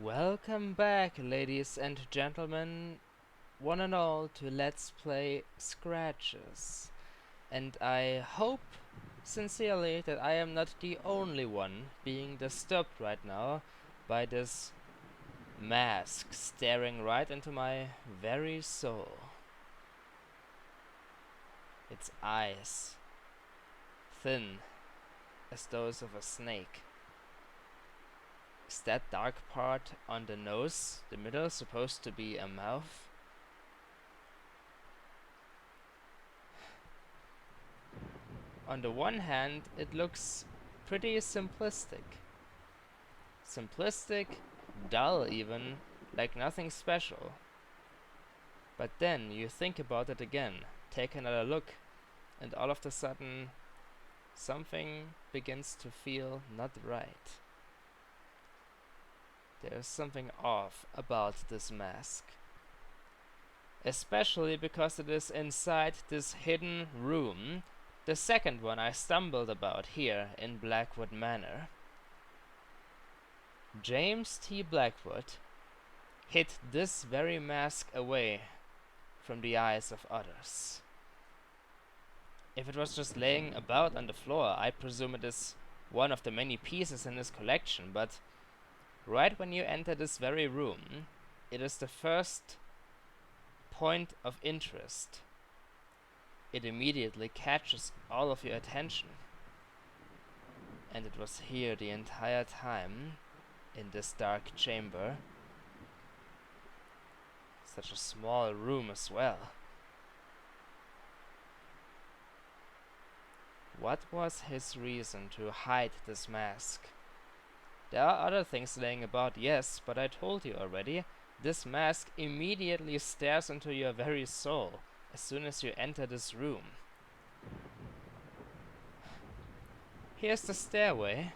Welcome back, ladies and gentlemen, one and all, to Let's Play Scratches. And I hope sincerely that I am not the only one being disturbed right now by this mask staring right into my very soul. Its eyes, thin as those of a snake. Is that dark part on the nose, the middle, supposed to be a mouth? On the one hand, it looks pretty simplistic. Simplistic, dull even, like nothing special. But then you think about it again, take another look, and all of a sudden something begins to feel not right. There's something off about this mask. Especially because it is inside this hidden room, the second one I stumbled about here in Blackwood Manor. James T. Blackwood hid this very mask away from the eyes of others. If it was just laying about on the floor, I presume it is one of the many pieces in his collection, but right when you enter this very room, it is the first point of interest. It immediately catches all of your attention. And it was here the entire time, in this dark chamber. Such a small room as well. What was his reason to hide this mask? There are other things laying about, yes, but I told you already, this mask immediately stares into your very soul as soon as you enter this room. Here's the stairway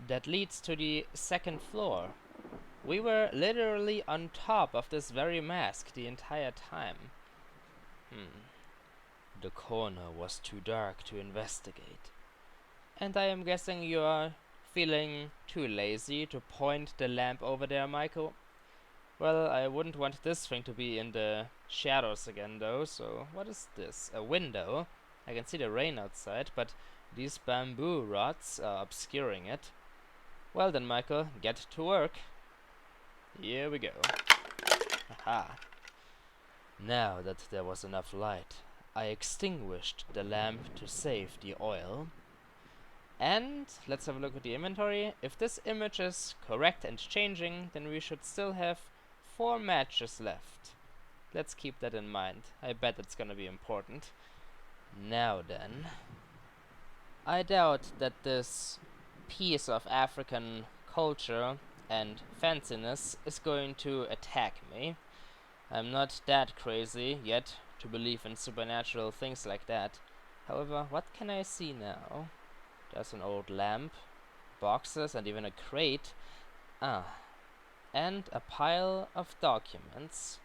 that leads to the second floor. We were literally on top of this very mask the entire time. The corner was too dark to investigate. And I am guessing you are feeling too lazy to point the lamp over there, Michael? Well, I wouldn't want this thing to be in the shadows again, though, so what is this? A window? I can see the rain outside, but these bamboo rods are obscuring it. Well then, Michael, get to work. Here we go. Aha. Now that there was enough light, I extinguished the lamp to save the oil. And let's have a look at the inventory. If this image is correct and changing, then we should still have 4 matches left. Let's keep that in mind. I bet it's gonna be important. Now then, I doubt that this piece of African culture and fanciness is going to attack me. I'm not that crazy yet to believe in supernatural things like that. However, what can I see now? There's an old lamp, boxes, and even a crate. And a pile of documents.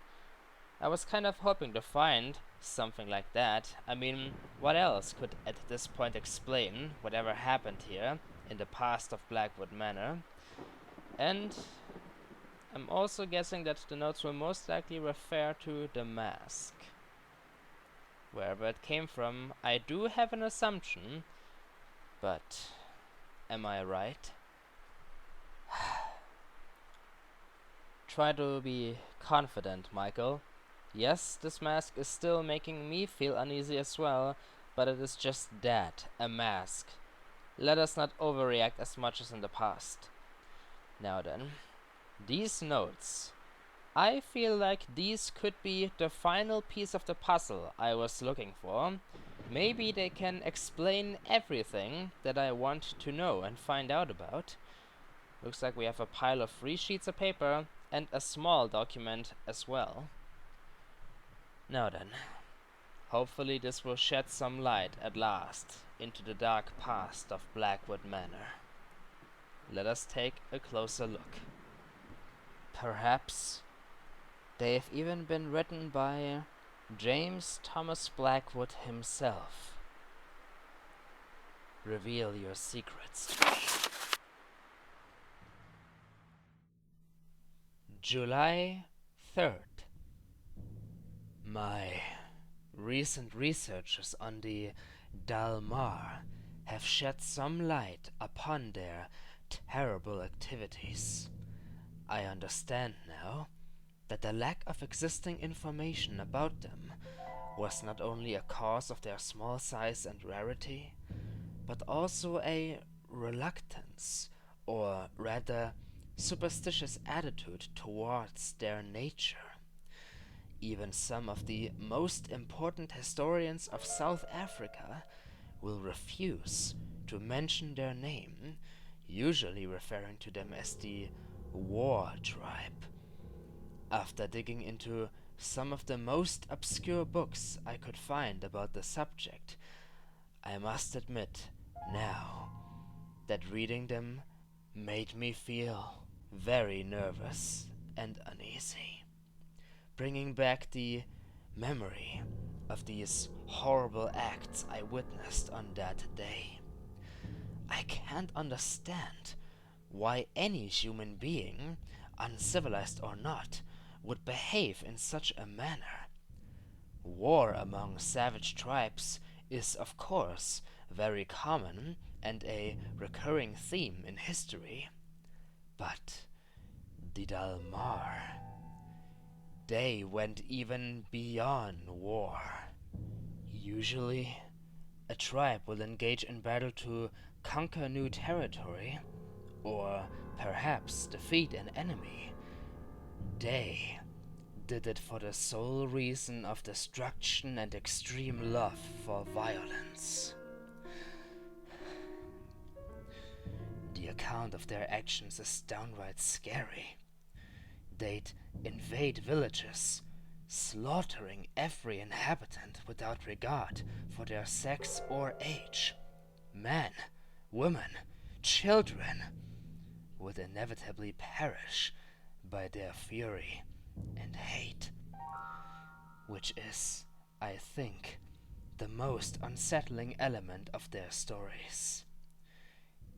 I was kind of hoping to find something like that. I mean, what else could at this point explain whatever happened here in the past of Blackwood Manor? And I'm also guessing that the notes will most likely refer to the mask. Wherever it came from, I do have an assumption, but am I right? Try to be confident, Michael. Yes, this mask is still making me feel uneasy as well, but it is just that, a mask. Let us not overreact as much as in the past. Now then, these notes. I feel like these could be the final piece of the puzzle I was looking for. Maybe they can explain everything that I want to know and find out about. Looks like we have a pile of 3 sheets of paper and a small document as well. Now then, hopefully this will shed some light at last into the dark past of Blackwood Manor. Let us take a closer look. Perhaps they've even been written by James Thomas Blackwood himself. Reveal your secrets. July 3rd. My recent researches on the Dalmar have shed some light upon their terrible activities. I understand now that the lack of existing information about them was not only a cause of their small size and rarity, but also a reluctance, or rather superstitious attitude towards their nature. Even some of the most important historians of South Africa will refuse to mention their name, usually referring to them as the War Tribe. After digging into some of the most obscure books I could find about the subject, I must admit now that reading them made me feel very nervous and uneasy, bringing back the memory of these horrible acts I witnessed on that day. I can't understand why any human being, uncivilized or not, would behave in such a manner. War among savage tribes is, of course, very common and a recurring theme in history. But the Dalmar, they went even beyond war. Usually, a tribe will engage in battle to conquer new territory, or perhaps defeat an enemy. They did it for the sole reason of destruction and extreme love for violence. The account of their actions is downright scary. They'd invade villages, slaughtering every inhabitant without regard for their sex or age. Men, women, children would inevitably perish by their fury and hate, which is, I think, the most unsettling element of their stories.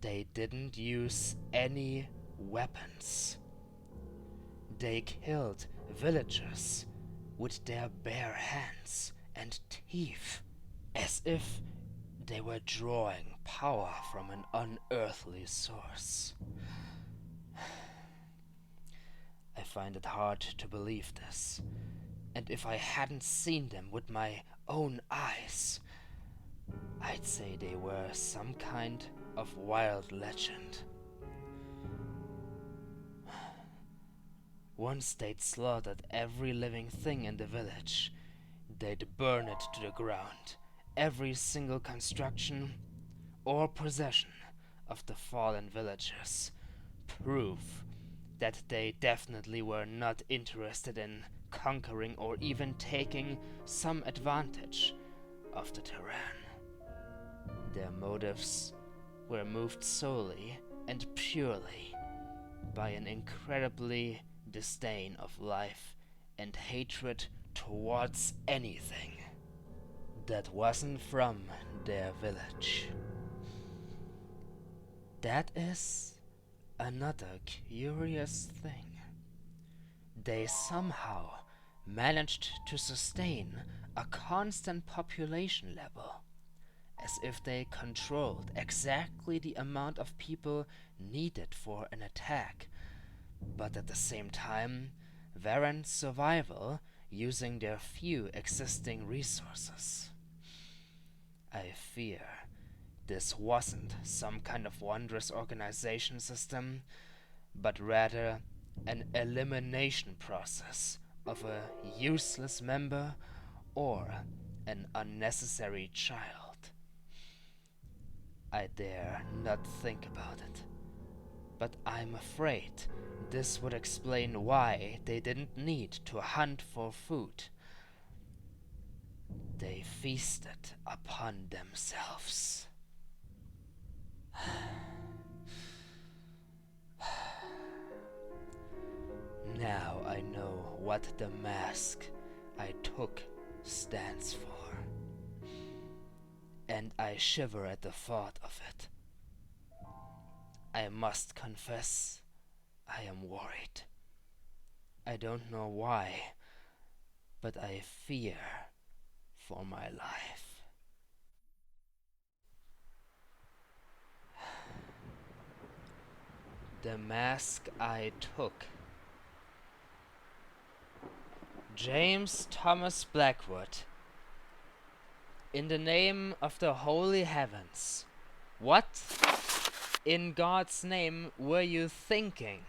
They didn't use any weapons. They killed villagers with their bare hands and teeth, as if they were drawing power from an unearthly source. I find it hard to believe this, and if I hadn't seen them with my own eyes, I'd say they were some kind of wild legend. Once they'd slaughtered every living thing in the village. They'd burn it to the ground, every single construction or possession of the fallen villagers. Proof that they definitely were not interested in conquering or even taking some advantage of the terrain. Their motives were moved solely and purely by an incredibly disdain of life and hatred towards anything that wasn't from their village. That is another curious thing. They somehow managed to sustain a constant population level, as if they controlled exactly the amount of people needed for an attack, but at the same time warrant survival using their few existing resources. I fear this wasn't some kind of wondrous organization system, but rather an elimination process of a useless member or an unnecessary child. I dare not think about it, but I'm afraid this would explain why they didn't need to hunt for food. They feasted upon themselves. Now I know what the mask I took stands for, and I shiver at the thought of it. I must confess, I am worried. I don't know why, but I fear for my life. The mask I took. James Thomas Blackwood. In the name of the holy heavens, what in God's name were you thinking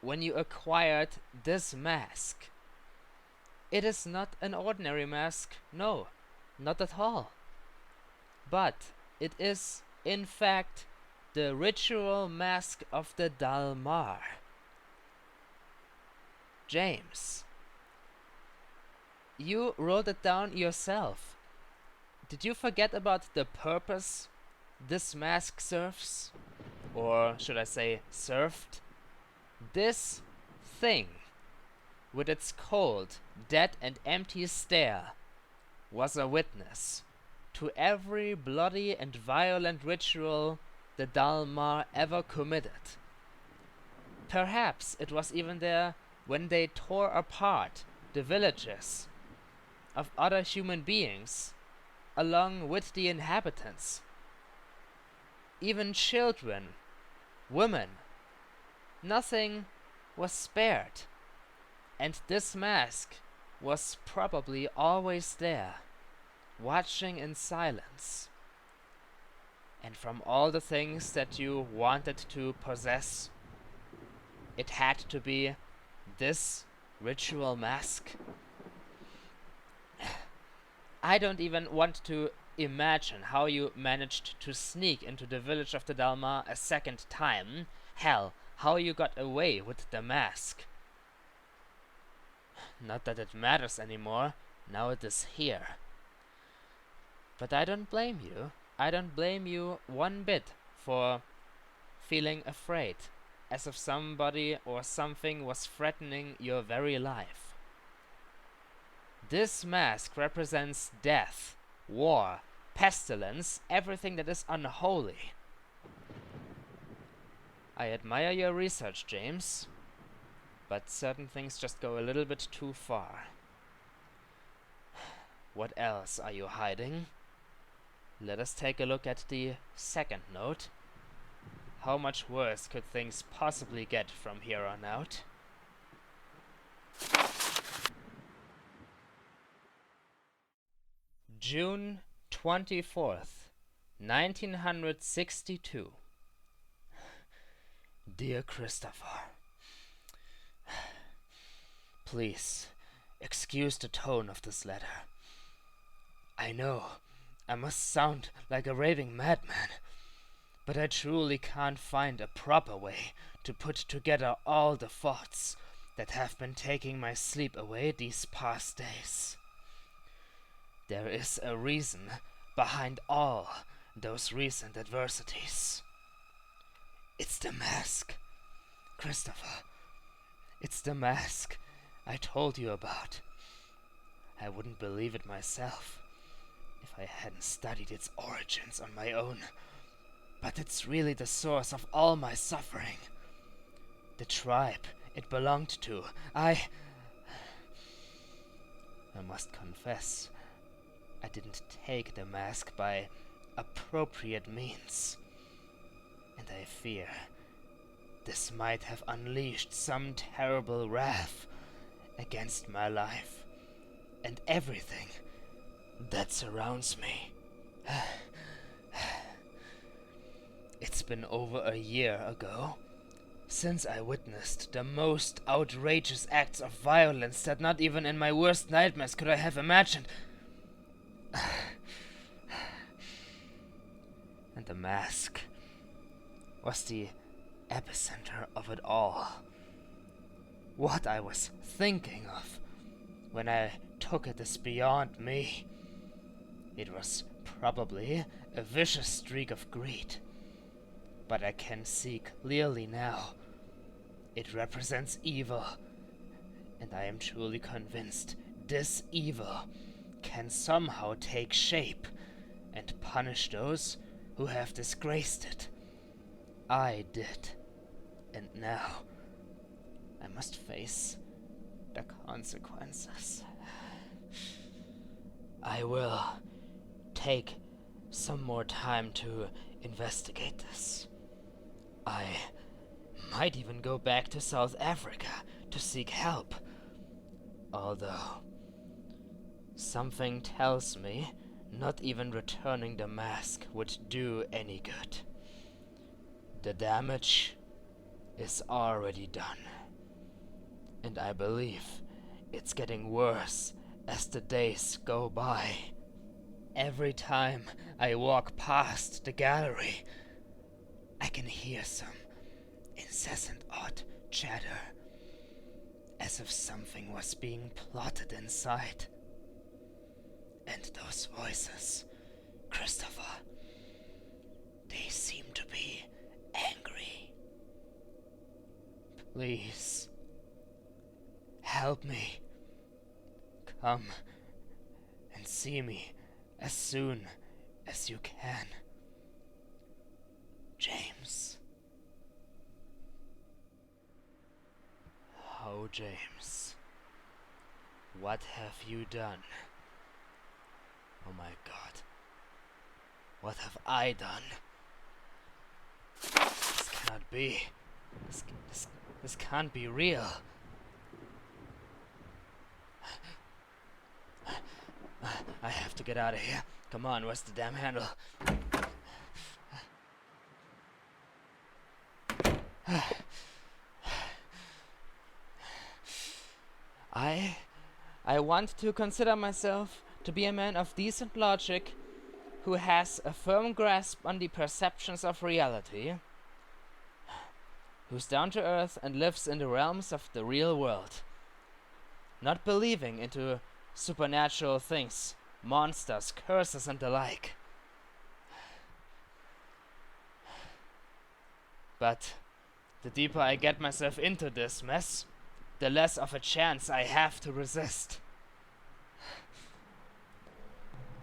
when you acquired this mask? It is not an ordinary mask, no, not at all. But it is, in fact, the ritual mask of the Dalmar. James, you wrote it down yourself. Did you forget about the purpose this mask serves? Or should I say served? This thing, with its cold, dead and empty stare, was a witness to every bloody and violent ritual the Dalmar ever committed. Perhaps it was even there when they tore apart the villages of other human beings along with the inhabitants. Even children, women, nothing was spared. And this mask was probably always there, watching in silence. And from all the things that you wanted to possess, it had to be this ritual mask. I don't even want to imagine how you managed to sneak into the village of the Dalmar a second time. Hell, how you got away with the mask. Not that it matters anymore, now it is here. But I don't blame you. I don't blame you one bit for feeling afraid, as if somebody or something was threatening your very life. This mask represents death, war, pestilence, everything that is unholy. I admire your research, James, but certain things just go a little bit too far. What else are you hiding? Let us take a look at the second note. How much worse could things possibly get from here on out? June 24th, 1962. Dear Christopher, please excuse the tone of this letter. I know I must sound like a raving madman, but I truly can't find a proper way to put together all the thoughts that have been taking my sleep away these past days. There is a reason behind all those recent adversities. It's the mask, Christopher. It's the mask I told you about. I wouldn't believe it myself if I hadn't studied its origins on my own. But it's really the source of all my suffering. The tribe it belonged to, I must confess, I didn't take the mask by appropriate means. And I fear this might have unleashed some terrible wrath against my life and everything that surrounds me. It's been over a year ago since I witnessed the most outrageous acts of violence that not even in my worst nightmares could I have imagined. And the mask was the epicenter of it all. What I was thinking of when I took it is beyond me. It was probably a vicious streak of greed, but I can see clearly now. It represents evil, and I am truly convinced this evil can somehow take shape and punish those who have disgraced it. I did, and now I must face the consequences. I will take some more time to investigate this. I might even go back to South Africa to seek help. Although, something tells me not even returning the mask would do any good. The damage is already done. And I believe it's getting worse as the days go by. Every time I walk past the gallery, I can hear some incessant odd chatter, as if something was being plotted inside. And those voices, Christopher, they seem to be angry. Please, help me. Come and see me as soon as you can. James. Oh, James. What have you done? Oh my God. What have I done? This cannot be. This can't be real. I have to get out of here. Come on, where's the damn handle? I want to consider myself to be a man of decent logic who has a firm grasp on the perceptions of reality, who's down to earth and lives in the realms of the real world, not believing into supernatural things, monsters, curses, and the like. But the deeper I get myself into this mess, the less of a chance I have to resist.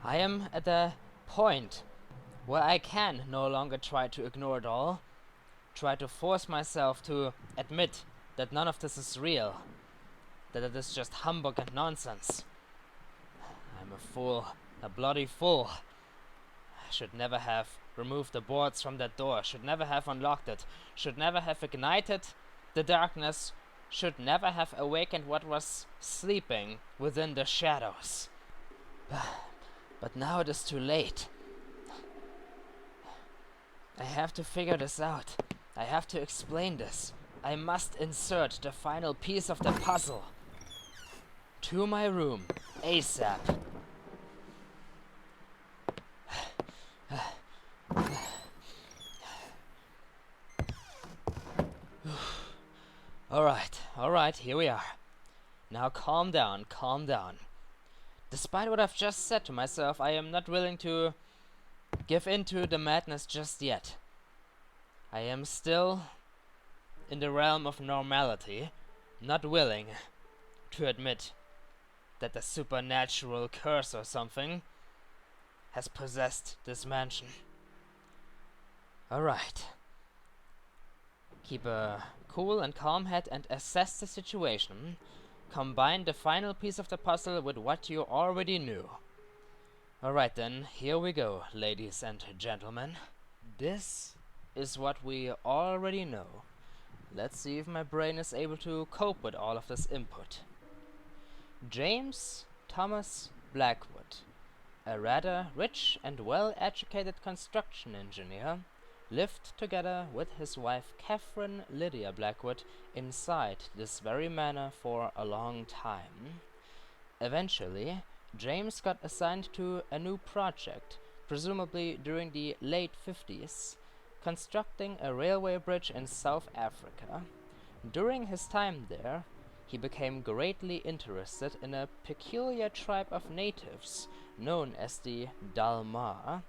I am at a point where I can no longer try to ignore it all, try to force myself to admit that none of this is real, that it is just humbug and nonsense. I'm a fool, a bloody fool. I should never have removed the boards from that door, should never have unlocked it, should never have ignited the darkness, should never have awakened what was sleeping within the shadows. But now it is too late. I have to figure this out. I have to explain this. I must insert the final piece of the puzzle. To my room, ASAP. Alright, here we are. Now calm down, calm down. Despite what I've just said to myself, I am not willing to give in to the madness just yet. I am still in the realm of normality, not willing to admit that a supernatural curse or something has possessed this mansion. Alright. Keep a cool and calm head and assess the situation. Combine the final piece of the puzzle with what you already knew. Alright then, here we go, ladies and gentlemen. This is what we already know. Let's see if my brain is able to cope with all of this input. James Thomas Blackwood, a rather rich and well-educated construction engineer, lived together with his wife Catherine Lydia Blackwood inside this very manor for a long time. Eventually, James got assigned to a new project, presumably during the late 50s, constructing a railway bridge in South Africa. During his time there, he became greatly interested in a peculiar tribe of natives known as the Dalmar,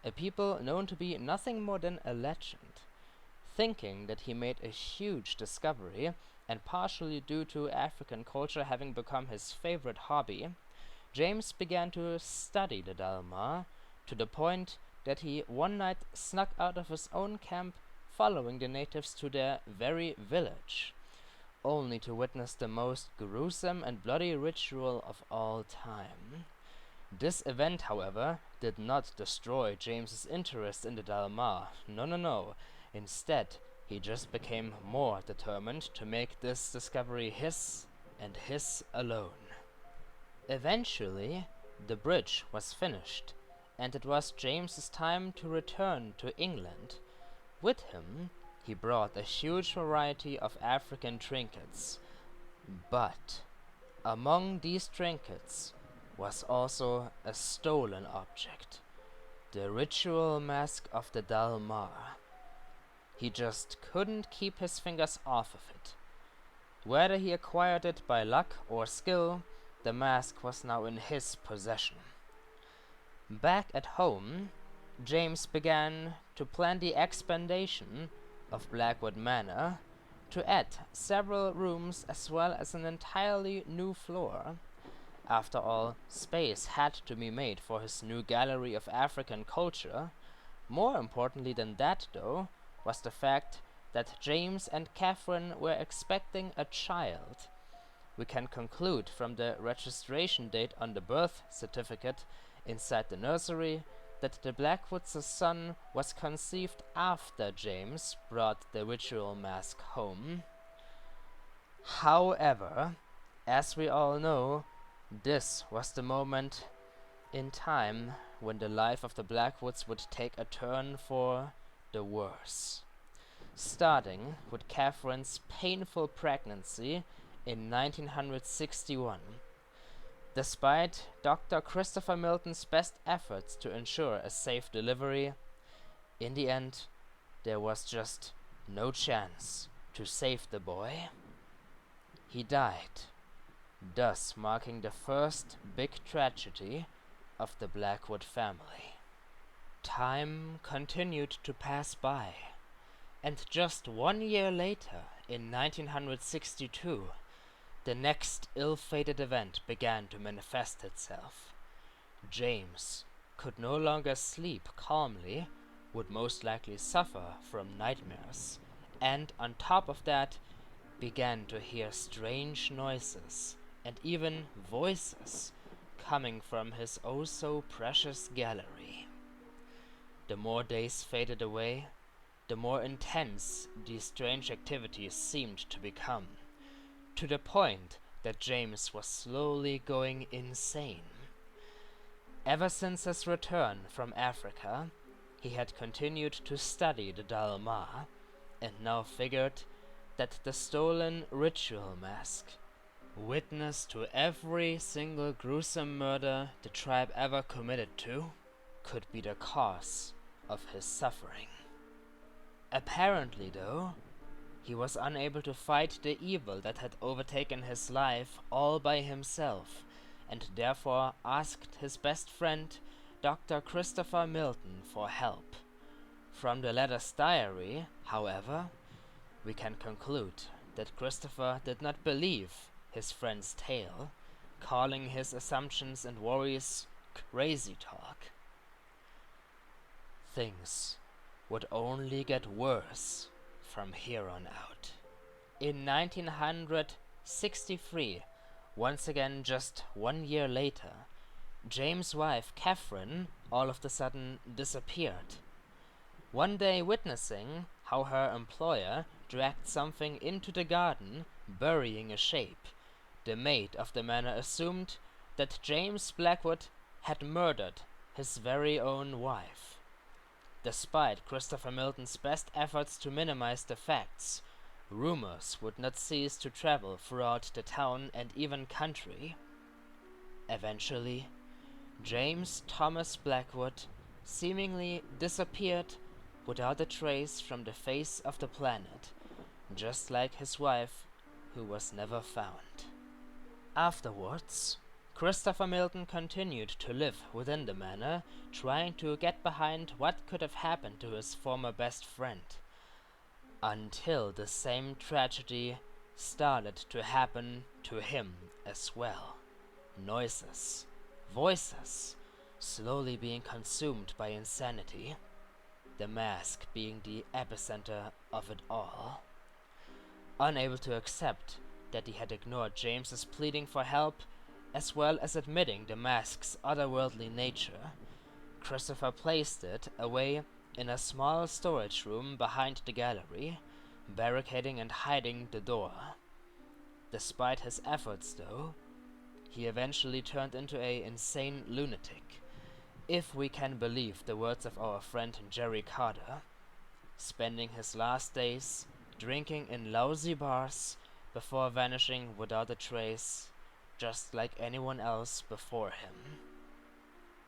a people known to be nothing more than a legend. Thinking that he made a huge discovery, and partially due to African culture having become his favorite hobby, James began to study the Dalmar, to the point that he one night snuck out of his own camp, following the natives to their very village. only to witness the most gruesome and bloody ritual of all time. This event, however, did not destroy James's interest in the Dalmar. No, no, no. Instead, he just became more determined to make this discovery his and his alone. Eventually, the bridge was finished, and it was James's time to return to England. With him, he brought a huge variety of African trinkets. But among these trinkets was also a stolen object, the ritual mask of the Dalmar. He just couldn't keep his fingers off of it. Whether he acquired it by luck or skill, the mask was now in his possession. Back at home, James began to plan the expansion of Blackwood Manor to add several rooms as well as an entirely new floor. After all, space had to be made for his new gallery of African culture. More importantly than that, though, was the fact that James and Catherine were expecting a child. We can conclude from the registration date on the birth certificate inside the nursery that the Blackwoods' son was conceived after James brought the ritual mask home. However, as we all know, this was the moment in time when the life of the Blackwoods would take a turn for the worse. Starting with Catherine's painful pregnancy in 1961. Despite Dr. Christopher Milton's best efforts to ensure a safe delivery, in the end, there was just no chance to save the boy. He died, thus marking the first big tragedy of the Blackwood family. Time continued to pass by, and just 1 year later, in 1962, the next ill-fated event began to manifest itself. James could no longer sleep calmly, would most likely suffer from nightmares, and on top of that, began to hear strange noises and even voices coming from his oh-so-precious gallery. The more days faded away, the more intense these strange activities seemed to become, to the point that James was slowly going insane. Ever since his return from Africa, he had continued to study the Dalmar, and now figured that the stolen ritual mask, witness to every single gruesome murder the tribe ever committed to, could be the cause of his suffering. Apparently, though, he was unable to fight the evil that had overtaken his life all by himself, and therefore asked his best friend, Dr. Christopher Milton, for help. From the latter's diary, however, we can conclude that Christopher did not believe his friend's tale, calling his assumptions and worries crazy talk. Things would only get worse from here on out. In 1963, once again just 1 year later, James' wife Catherine all of a sudden disappeared. One day, witnessing how her employer dragged something into the garden, burying a shape, the maid of the manor assumed that James Blackwood had murdered his very own wife. Despite Christopher Milton's best efforts to minimize the facts, rumors would not cease to travel throughout the town and even country. Eventually, James Thomas Blackwood seemingly disappeared without a trace from the face of the planet, just like his wife, who was never found. Afterwards, Christopher Milton continued to live within the manor, trying to get behind what could have happened to his former best friend, until the same tragedy started to happen to him as well. Noises, voices, slowly being consumed by insanity, the mask being the epicenter of it all. unable to accept that he had ignored James's pleading for help, as well as admitting the mask's otherworldly nature, Christopher placed it away in a small storage room behind the gallery, barricading and hiding the door. Despite his efforts, though, he eventually turned into an insane lunatic, if we can believe the words of our friend Jerry Carter, spending his last days drinking in lousy bars before vanishing without a trace, just like anyone else before him,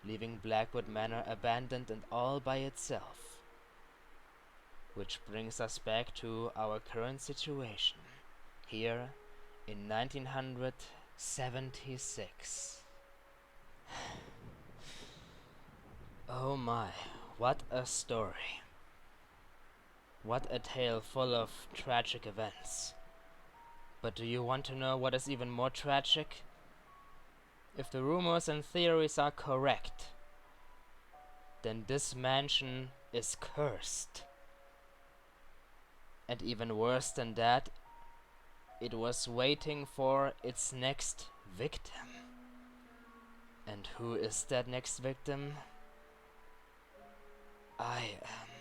leaving Blackwood Manor abandoned and all by itself. Which brings us back to our current situation, here in 1976. Oh my, what a story. What a tale full of tragic events. But do you want to know what is even more tragic? If the rumors and theories are correct, then this mansion is cursed. And even worse than that, it was waiting for its next victim. And who is that next victim? I am.